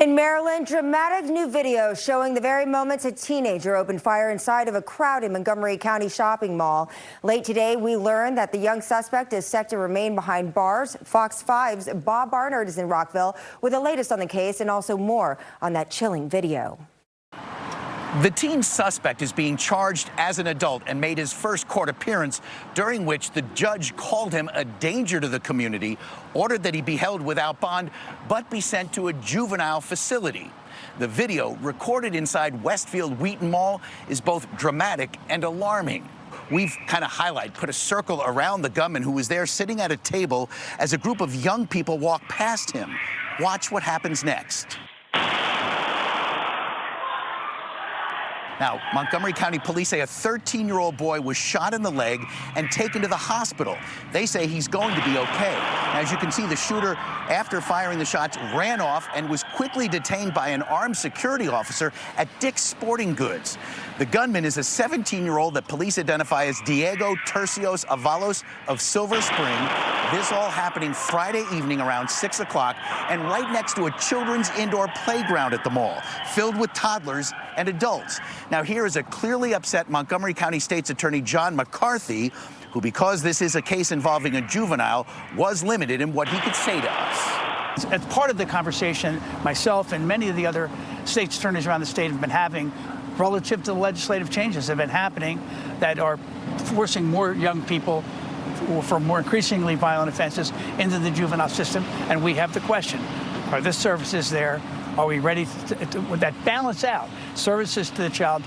In Maryland, dramatic new video showing the very moments a teenager opened fire inside of a crowded Montgomery County shopping mall. Late today, we learned that the young suspect is set to remain behind bars. Fox 5's Bob Barnard is in Rockville with the latest on the case and also more on that chilling video. The teen suspect is being charged as an adult and made his first court appearance, during which the judge called him a danger to the community, ordered that he be held without bond, but be sent to a juvenile facility. The video, recorded inside Westfield Wheaton Mall, is both dramatic and alarming. We've kind of put a circle around the gunman who was there sitting at a table as a group of young people walk past him. Watch what happens next. Now, Montgomery County police say a 13-year-old boy was shot in the leg and taken to the hospital. They say he's going to be okay. Now, as you can see, the shooter, after firing the shots, ran off and was quickly detained by an armed security officer at Dick's Sporting Goods. The gunman is a 17-year-old that police identify as Diego Tercios Avalos of Silver Spring. This all happening Friday evening around 6 o'clock and right next to a children's indoor playground at the mall, filled with toddlers and adults. Now, here is a clearly upset Montgomery County State's Attorney John McCarthy, who, because this is a case involving a juvenile, was limited in what he could say to us. As part of the conversation, myself and many of the other state's attorneys around the state have been having relative to the legislative changes that have been happening that are forcing more young people for more increasingly violent offenses into the juvenile system. And we have the question, are the services there? Are we ready to that balance out services to the child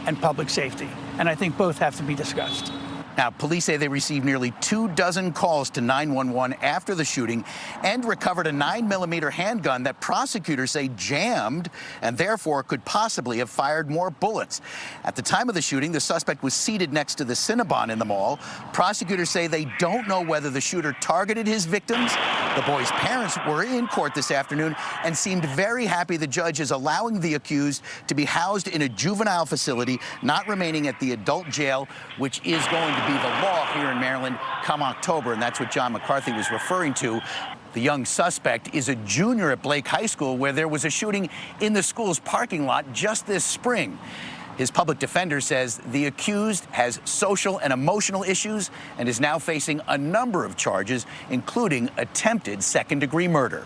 and public safety? And I think both have to be discussed. Now, police say they received nearly 24 calls to 911 after the shooting and recovered a 9mm handgun that prosecutors say jammed and therefore could possibly have fired more bullets. At the time of the shooting, the suspect was seated next to the Cinnabon in the mall. Prosecutors say they don't know whether the shooter targeted his victims. The boy's parents were in court this afternoon and seemed very happy the judge is allowing the accused to be housed in a juvenile facility, not remaining at the adult jail, which is going to be the law here in Maryland come October, and that's what John McCarthy was referring to. The young suspect is a junior at Blake High School, where there was a shooting in the school's parking lot just this spring. His public defender says the accused has social and emotional issues and is now facing a number of charges, including attempted second-degree murder.